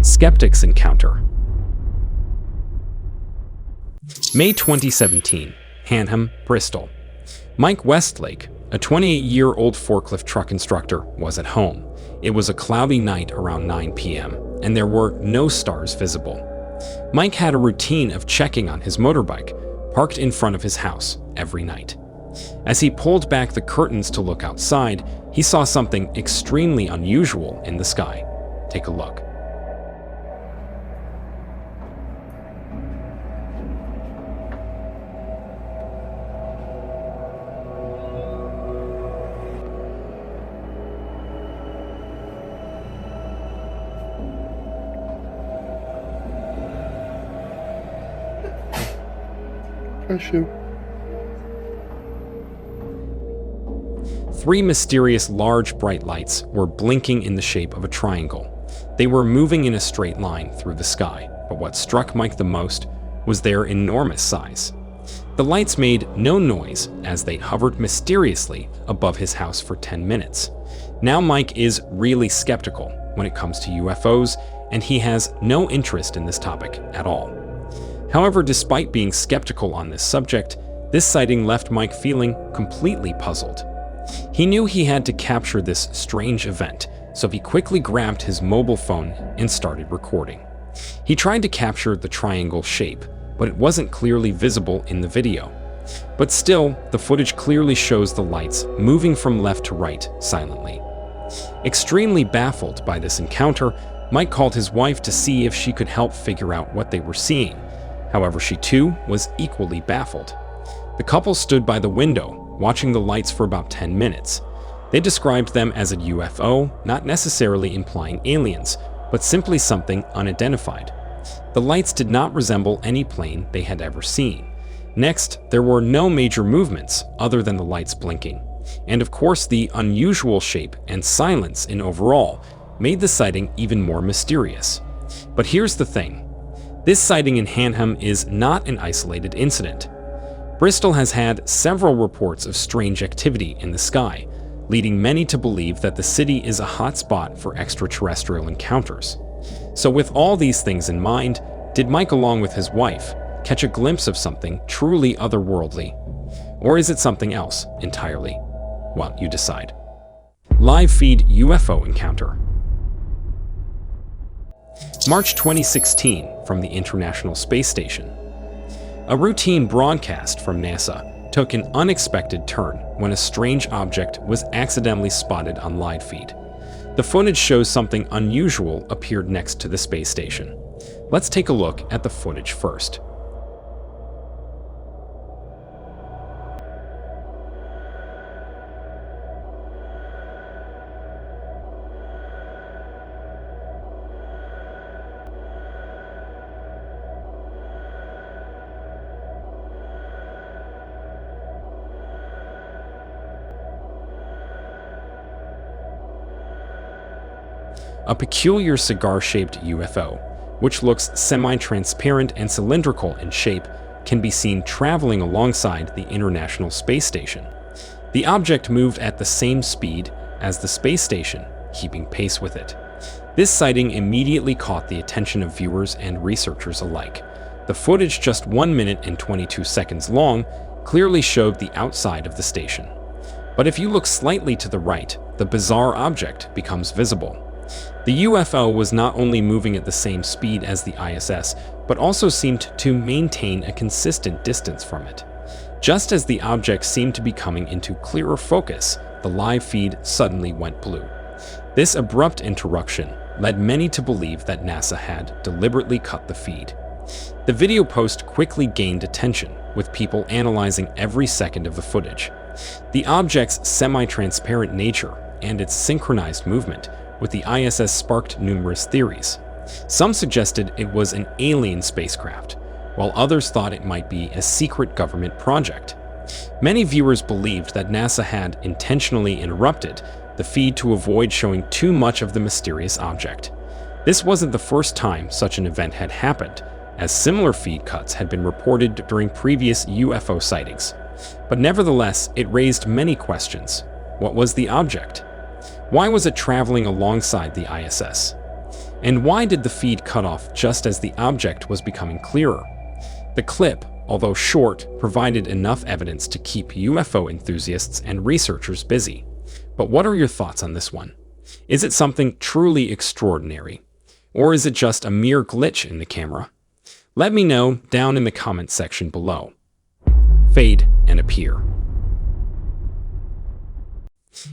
Skeptics Encounter. May 2017, Hanham, Bristol. Mike Westlake, a 28-year-old forklift truck instructor, was at home. It was a cloudy night around 9 p.m., and there were no stars visible. Mike had a routine of checking on his motorbike, parked in front of his house, every night. As he pulled back the curtains to look outside, he saw something extremely unusual in the sky. Take a look. Three mysterious large bright lights were blinking in the shape of a triangle. They were moving in a straight line through the sky, but what struck Mike the most was their enormous size. The lights made no noise as they hovered mysteriously above his house for 10 minutes. Now Mike is really skeptical when it comes to UFOs, and he has no interest in this topic at all. However, despite being skeptical on this subject, this sighting left Mike feeling completely puzzled. He knew he had to capture this strange event, so he quickly grabbed his mobile phone and started recording. He tried to capture the triangle shape, but it wasn't clearly visible in the video. But still, the footage clearly shows the lights moving from left to right silently. Extremely baffled by this encounter, Mike called his wife to see if she could help figure out what they were seeing. However, she too was equally baffled. The couple stood by the window, watching the lights for about 10 minutes. They described them as a UFO, not necessarily implying aliens, but simply something unidentified. The lights did not resemble any plane they had ever seen. Next, there were no major movements other than the lights blinking. And of course, the unusual shape and silence in overall made the sighting even more mysterious. But here's the thing. This sighting in Hanham is not an isolated incident. Bristol has had several reports of strange activity in the sky, leading many to believe that the city is a hotspot for extraterrestrial encounters. So with all these things in mind, did Mike, along with his wife, catch a glimpse of something truly otherworldly? Or is it something else entirely? Well, you decide. Live feed UFO encounter. March 2016, from the International Space Station. A routine broadcast from NASA took an unexpected turn when a strange object was accidentally spotted on live feed. The footage shows something unusual appeared next to the space station. Let's take a look at the footage first. A peculiar cigar-shaped UFO, which looks semi-transparent and cylindrical in shape, can be seen traveling alongside the International Space Station. The object moved at the same speed as the space station, keeping pace with it. This sighting immediately caught the attention of viewers and researchers alike. The footage, just 1 minute and 22 seconds long, clearly showed the outside of the station. But if you look slightly to the right, the bizarre object becomes visible. The UFO was not only moving at the same speed as the ISS, but also seemed to maintain a consistent distance from it. Just as the object seemed to be coming into clearer focus, the live feed suddenly went blue. This abrupt interruption led many to believe that NASA had deliberately cut the feed. The video post quickly gained attention, with people analyzing every second of the footage. The object's semi-transparent nature and its synchronized movement with the ISS sparked numerous theories. Some suggested it was an alien spacecraft, while others thought it might be a secret government project. Many viewers believed that NASA had intentionally interrupted the feed to avoid showing too much of the mysterious object. This wasn't the first time such an event had happened, as similar feed cuts had been reported during previous UFO sightings. But nevertheless, it raised many questions. What was the object? Why was it traveling alongside the ISS? And why did the feed cut off just as the object was becoming clearer? The clip, although short, provided enough evidence to keep UFO enthusiasts and researchers busy. But what are your thoughts on this one? Is it something truly extraordinary? Or is it just a mere glitch in the camera? Let me know down in the comment section below. Fade and appear.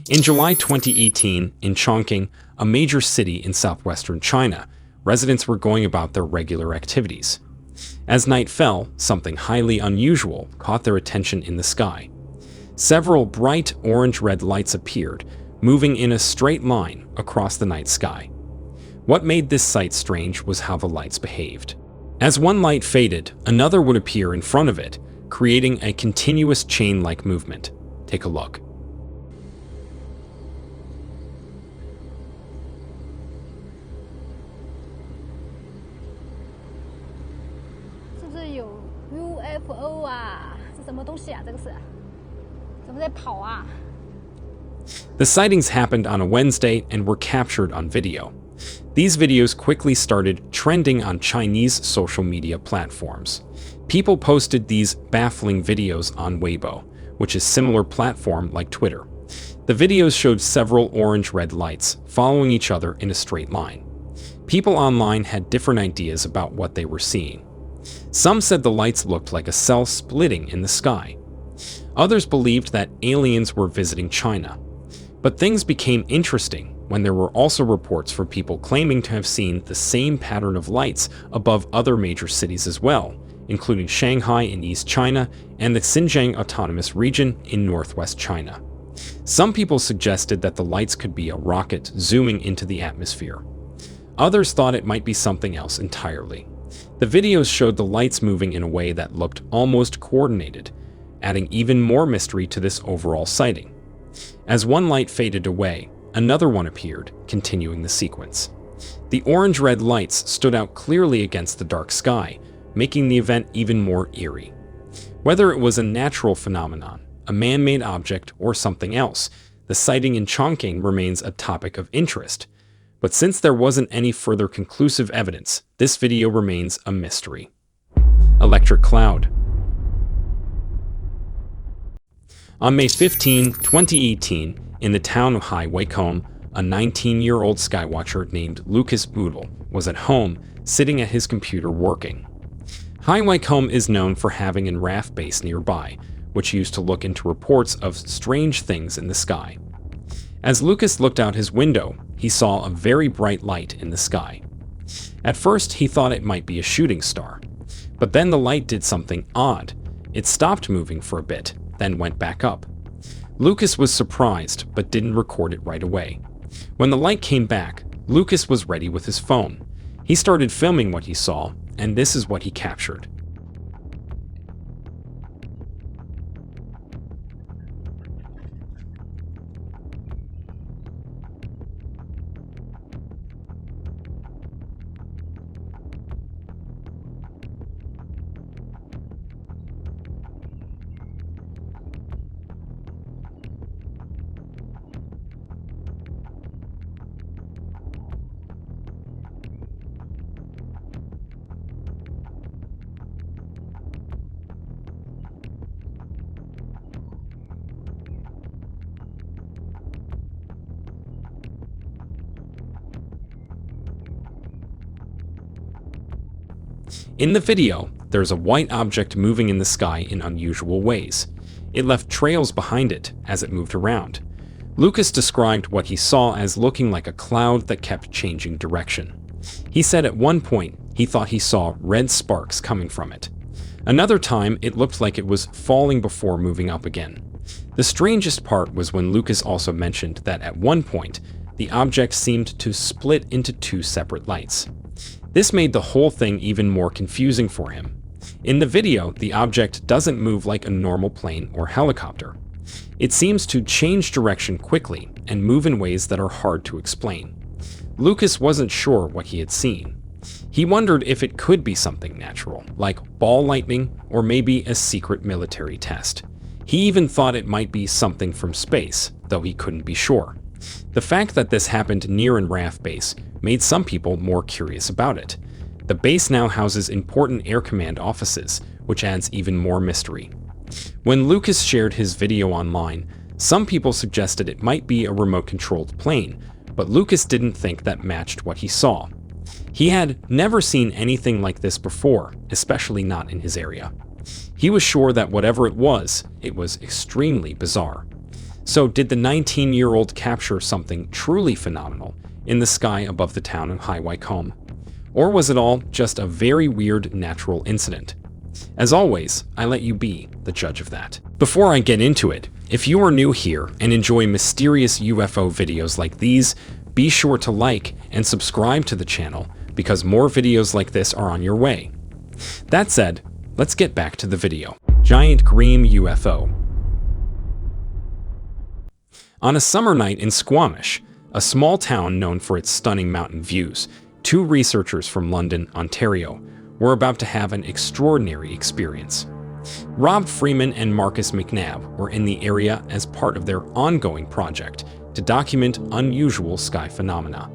In July 2018, in Chongqing, a major city in southwestern China, residents were going about their regular activities. As night fell, something highly unusual caught their attention in the sky. Several bright orange-red lights appeared, moving in a straight line across the night sky. What made this sight strange was how the lights behaved. As one light faded, another would appear in front of it, creating a continuous chain-like movement. Take a look. 是不是有 UFO 啊？是什么东西啊？这个是怎么在跑啊？ The sightings happened on a Wednesday and were captured on video. These videos quickly started trending on Chinese social media platforms. People posted these baffling videos on Weibo, which is a similar platform like Twitter. The videos showed several orange-red lights following each other in a straight line. People online had different ideas about what they were seeing. Some said the lights looked like a cell splitting in the sky. Others believed that aliens were visiting China. But things became interesting when there were also reports from people claiming to have seen the same pattern of lights above other major cities as well, including Shanghai in East China and the Xinjiang Autonomous Region in northwest China. Some people suggested that the lights could be a rocket zooming into the atmosphere. Others thought it might be something else entirely. The videos showed the lights moving in a way that looked almost coordinated, adding even more mystery to this overall sighting. As one light faded away, another one appeared, continuing the sequence. The orange-red lights stood out clearly against the dark sky, making the event even more eerie. Whether it was a natural phenomenon, a man-made object, or something else, the sighting in Chongqing remains a topic of interest. But since there wasn't any further conclusive evidence, this video remains a mystery. Electric cloud. On May 15, 2018, in the town of Hai Weikom, a 19-year-old skywatcher named Lucas Boodle was at home, sitting at his computer working. Hai Weikom is known for having a RAF base nearby, which used to look into reports of strange things in the sky. As Lucas looked out his window, he saw a very bright light in the sky. At first, he thought it might be a shooting star. But then the light did something odd. It stopped moving for a bit, then went back up. Lucas was surprised, but didn't record it right away. When the light came back, Lucas was ready with his phone. He started filming what he saw, and this is what he captured. In the video, there's a white object moving in the sky in unusual ways. It left trails behind it as it moved around. Lucas described what he saw as looking like a cloud that kept changing direction. He said at one point he thought he saw red sparks coming from it. Another time, it looked like it was falling before moving up again. The strangest part was when Lucas also mentioned that at one point, the object seemed to split into two separate lights. This made the whole thing even more confusing for him. In the video, the object doesn't move like a normal plane or helicopter. It seems to change direction quickly and move in ways that are hard to explain. Lucas wasn't sure what he had seen. He wondered if it could be something natural, like ball lightning or maybe a secret military test. He even thought it might be something from space, though he couldn't be sure. The fact that this happened near an RAF base made some people more curious about it. The base now houses important Air Command offices, which adds even more mystery. When Lucas shared his video online, some people suggested it might be a remote-controlled plane, but Lucas didn't think that matched what he saw. He had never seen anything like this before, especially not in his area. He was sure that whatever it was extremely bizarre. So did the 19-year-old capture something truly phenomenal in the sky above the town of High Wycombe? Or was it all just a very weird natural incident? As always, I let you be the judge of that. Before I get into it, if you are new here and enjoy mysterious UFO videos like these, be sure to like and subscribe to the channel because more videos like this are on your way. That said, let's get back to the video. Giant Gream UFO. On a summer night in Squamish, a small town known for its stunning mountain views, two researchers from London, Ontario, were about to have an extraordinary experience. Rob Freeman and Marcus McNabb were in the area as part of their ongoing project to document unusual sky phenomena.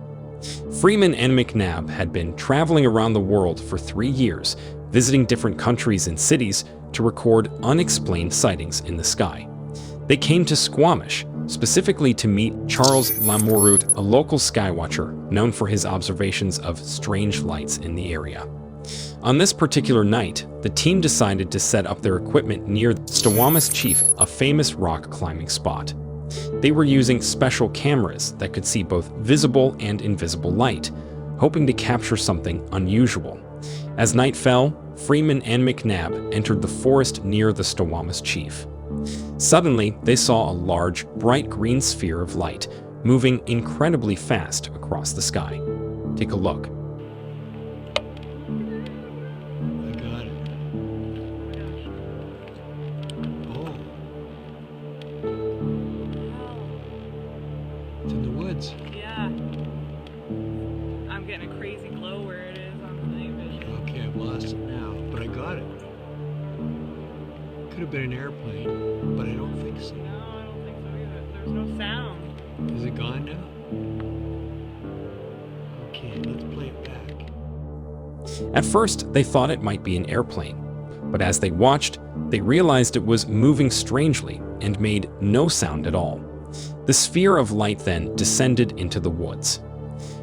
Freeman and McNabb had been traveling around the world for 3 years, visiting different countries and cities to record unexplained sightings in the sky. They came to Squamish specifically to meet Charles Lamorut, a local skywatcher known for his observations of strange lights in the area. On this particular night, the team decided to set up their equipment near Snoqualmie Chief, a famous rock climbing spot. They were using special cameras that could see both visible and invisible light, hoping to capture something unusual. As night fell, Freeman and McNabb entered the forest near the Snoqualmie Chief. Suddenly, they saw a large, bright green sphere of light moving incredibly fast across the sky. Take a look. I got it. Oh. It's in the woods. Yeah. I'm getting a crazy glow where it is on the night vision. Okay, I've lost it now, but I got it. Could have been an airplane, but I don't think so. No, I don't think so either. There's no sound. Is it gone now? Okay, let's play it back. At first, they thought it might be an airplane, but as they watched, they realized it was moving strangely and made no sound at all. The sphere of light then descended into the woods.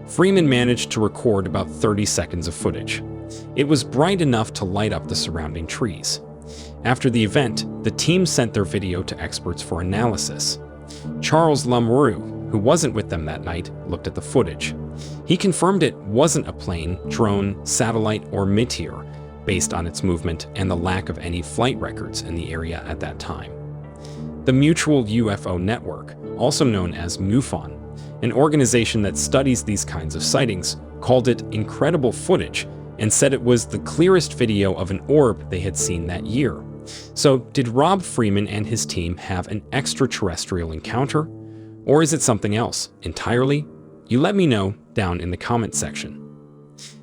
Freeman managed to record about 30 seconds of footage. It was bright enough to light up the surrounding trees. After the event, the team sent their video to experts for analysis. Charles Lamorut, who wasn't with them that night, looked at the footage. He confirmed it wasn't a plane, drone, satellite, or meteor, based on its movement and the lack of any flight records in the area at that time. The Mutual UFO Network, also known as MUFON, an organization that studies these kinds of sightings, called it incredible footage and said it was the clearest video of an orb they had seen that year. So, did Rob Freeman and his team have an extraterrestrial encounter? Or is it something else entirely? You let me know down in the comment section.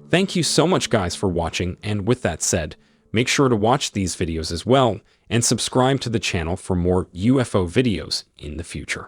Thank you so much guys for watching, and with that said, make sure to watch these videos as well and subscribe to the channel for more UFO videos in the future.